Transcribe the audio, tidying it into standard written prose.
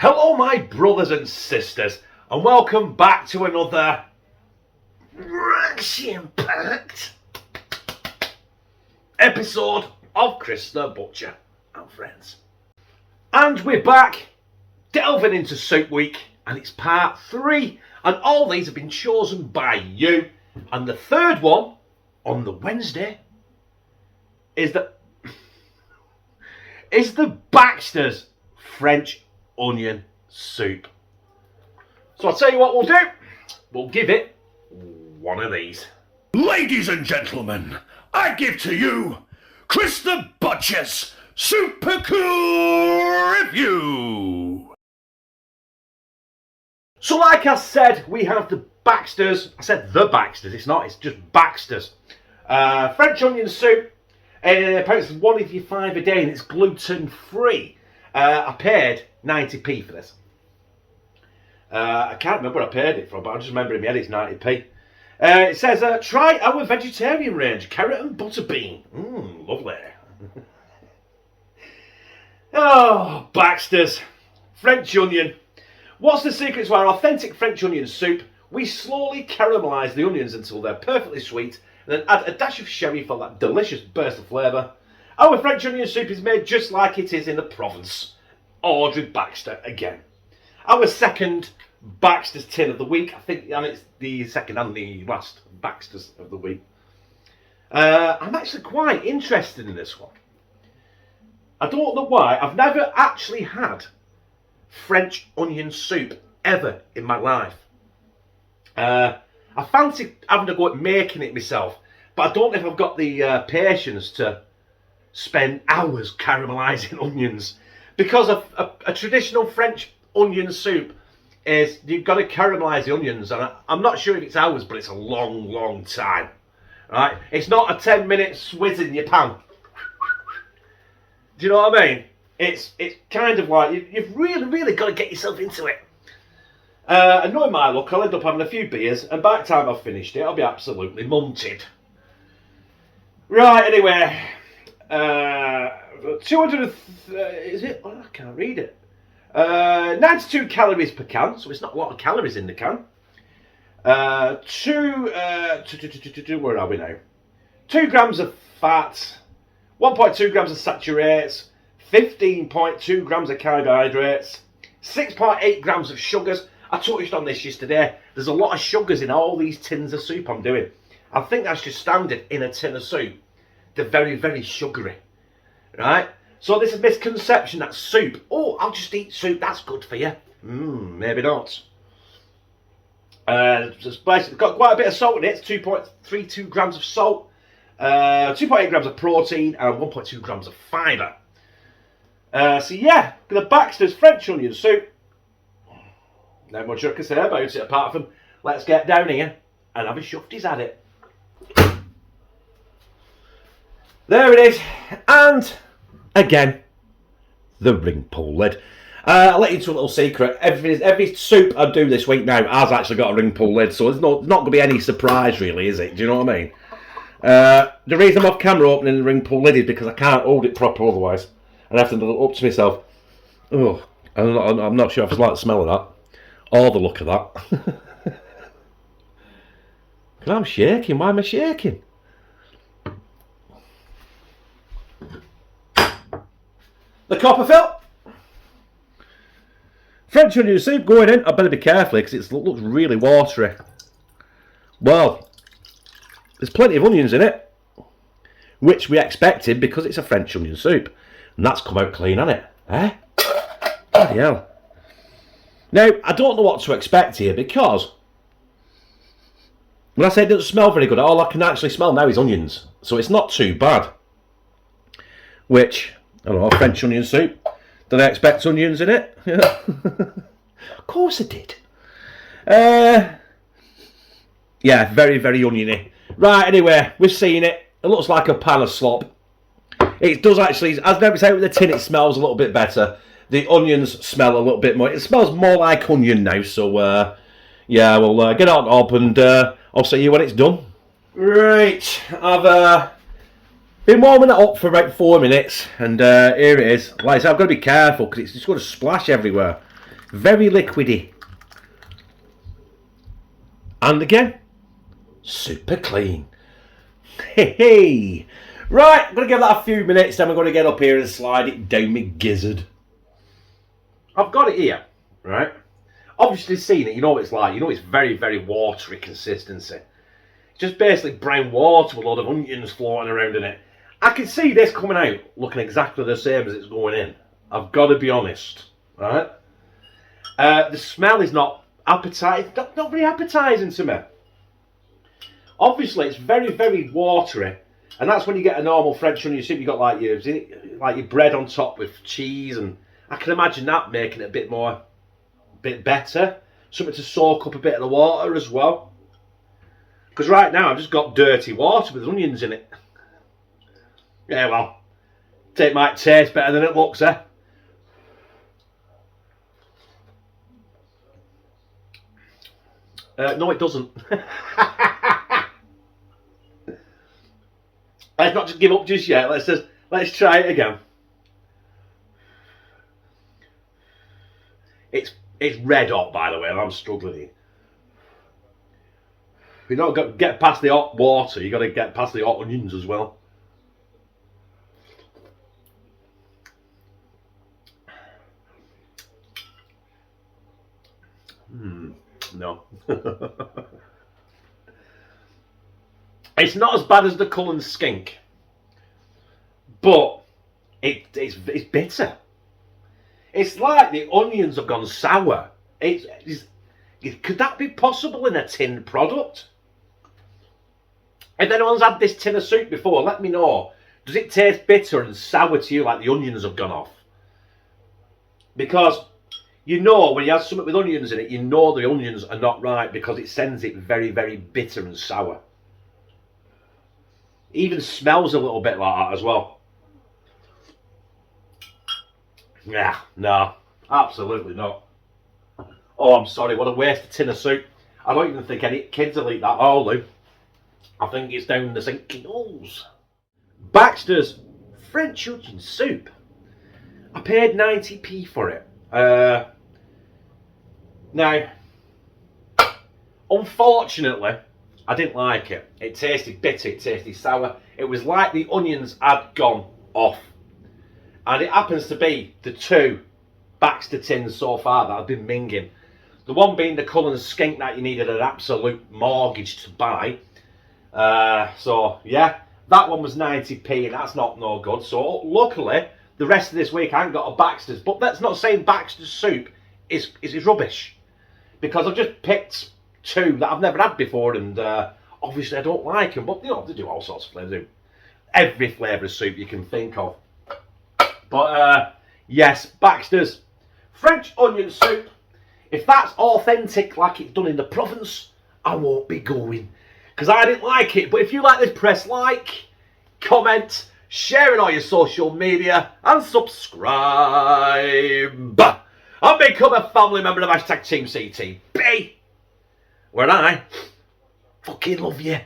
Hello my brothers and sisters, and welcome back to another action-packed episode of Chris the Butcher and Friends. And we're back, delving into Soup Week, and it's part 3, and all these have been chosen by you. And the third one, on the Wednesday, is the Baxters French Onion Soup. So I'll tell you what we'll do. We'll give it one of these. Ladies and gentlemen, I give to you Chris the Butcher's Supercool Review. So like I said, we have the Baxters. I said the Baxters, it's not, it's just Baxters. French Onion Soup. Apparently it's £1.85 a day and it's gluten free. I paid 90p for this. I can't remember what I paid it for, but I just remember in my head it's 90p. It says, try our vegetarian range, carrot and butterbean. Lovely. Oh, Baxters. French onion. What's the secret to our authentic French onion soup? We slowly caramelise the onions until they're perfectly sweet, and then add a dash of sherry for that delicious burst of flavour. Our French onion soup is made just like it is in the province. Audrey Baxter again. Our second Baxter's tin of the week, I think, and it's the second and the last Baxter's of the week. I'm actually quite interested in this one. I don't know why. I've never actually had French onion soup ever in my life. I fancy having to go at making it myself, but I don't know if I've got the patience to spend hours caramelising onions, because a traditional French onion soup is you've got to caramelise the onions, and I'm not sure if it's hours, but it's a long time. Right? It's not a 10-minute swizz in your pan. Do you know what I mean? It's kind of like you've really got to get yourself into it. And knowing my luck, I'll end up having a few beers, and by the time I've finished it, I'll be absolutely munted. Right, anyway, 200, is it? Oh, I can't read it. 92 calories per can, so it's not a lot of calories in the can. Where are we now? 2 grams of fat, 1.2 grams of saturates, 15.2 grams of carbohydrates, 6.8 grams of sugars. I touched on this yesterday. There's a lot of sugars in all these tins of soup I'm doing. I think that's just standard in a tin of soup. They're very sugary, right? So there's a misconception that soup, oh, I'll just eat soup, that's good for you. Maybe not. It's basically got quite a bit of salt in it. It's 2.32 grams of salt, 2.8 grams of protein, and 1.2 grams of fibre. So yeah, the Baxter's French Onion Soup. Not much I can say about it apart from let's get down here and have a shufties at it. There it is, and again, the ring pull lid. I'll let you into a little secret. Every soup I do this week now has actually got a ring pull lid, so it's not going to be any surprise really, is it? Do you know what I mean? The reason I'm off camera opening the ring pull lid is because I can't hold it proper otherwise. And I have to look up to myself. Oh, I'm not sure if I like the smell of that. Or the look of that. I'm shaking. Why am I shaking? The copper fill. French onion soup going in. I better be careful because it looks really watery. Well, there's plenty of onions in it, which we expected because it's a French onion soup. And that's come out clean, hasn't it? Eh? Bloody hell. Now, I don't know what to expect here because when I say it doesn't smell very good, all I can actually smell now is onions. So it's not too bad. Which, I don't know, French onion soup. Did I expect onions in it? Of course I did. Yeah, very oniony. Right, anyway, we've seen it. It looks like a pan of slop. It does actually, as noticed out with the tin, it smells a little bit better. The onions smell a little bit more. It smells more like onion now, so yeah, we'll get on up and I'll see you when it's done. Right, I've been warming it up for about 4 minutes, and here it is. Like I said, I've got to be careful because it's just going to splash everywhere. Very liquidy. And again, super clean. Hey. Right, I'm going to give that a few minutes, then we're going to get up here and slide it down my gizzard. I've got it here, right? Obviously seen it, you know what it's like. You know it's very, very watery consistency. It's just basically brown water with a lot of onions floating around in it. I can see this coming out looking exactly the same as it's going in. I've got to be honest, right? The smell is not appetizing, not very appetizing to me. Obviously, it's very, very watery. And that's when you get a normal French onion soup. You got like your bread on top with cheese, and I can imagine that making it a bit better. Something to soak up a bit of the water as well. Because right now I've just got dirty water with onions in it. Yeah, well, it might taste better than it looks, eh? No, it doesn't. Let's not just give up just yet. Let's try it again. It's red hot, by the way, and I'm struggling here. You don't got to get past the hot water. You got to get past the hot onions as well. No. It's not as bad as the Cullen skink, but it's bitter. It's like the onions have gone sour. Could that be possible in a tin product? If anyone's had this tin of soup before, let me know. Does it taste bitter and sour to you like the onions have gone off? Because you know when you have something with onions in it, you know the onions are not right because it sends it very, very bitter and sour. Even smells a little bit like that as well. Yeah, no, absolutely not. Oh, I'm sorry, what a waste of tin of soup. I don't even think any kids will eat that all, do. I think it's down the sinking holes. Baxters French Onion Soup. I paid 90p for it. Now, unfortunately, I didn't like it. It tasted bitter, it tasted sour. It was like the onions had gone off. And it happens to be the two Baxter tins so far that I've been minging. The one being the Cullen skink that you needed an absolute mortgage to buy. So, yeah, that one was 90p and that's not no good. So, luckily, the rest of this week I haven't got a Baxter's. But that's not saying Baxter's soup is rubbish. Because I've just picked two that I've never had before and obviously I don't like them. But, you know, they do all sorts of flavours. Every flavour of soup you can think of. But, yes, Baxter's French Onion Soup. If that's authentic like it's done in the province, I won't be going. Because I didn't like it. But if you like this, press like, comment, share it on your social media, and subscribe. And become a family member of #TeamCTB. Where I fucking love you.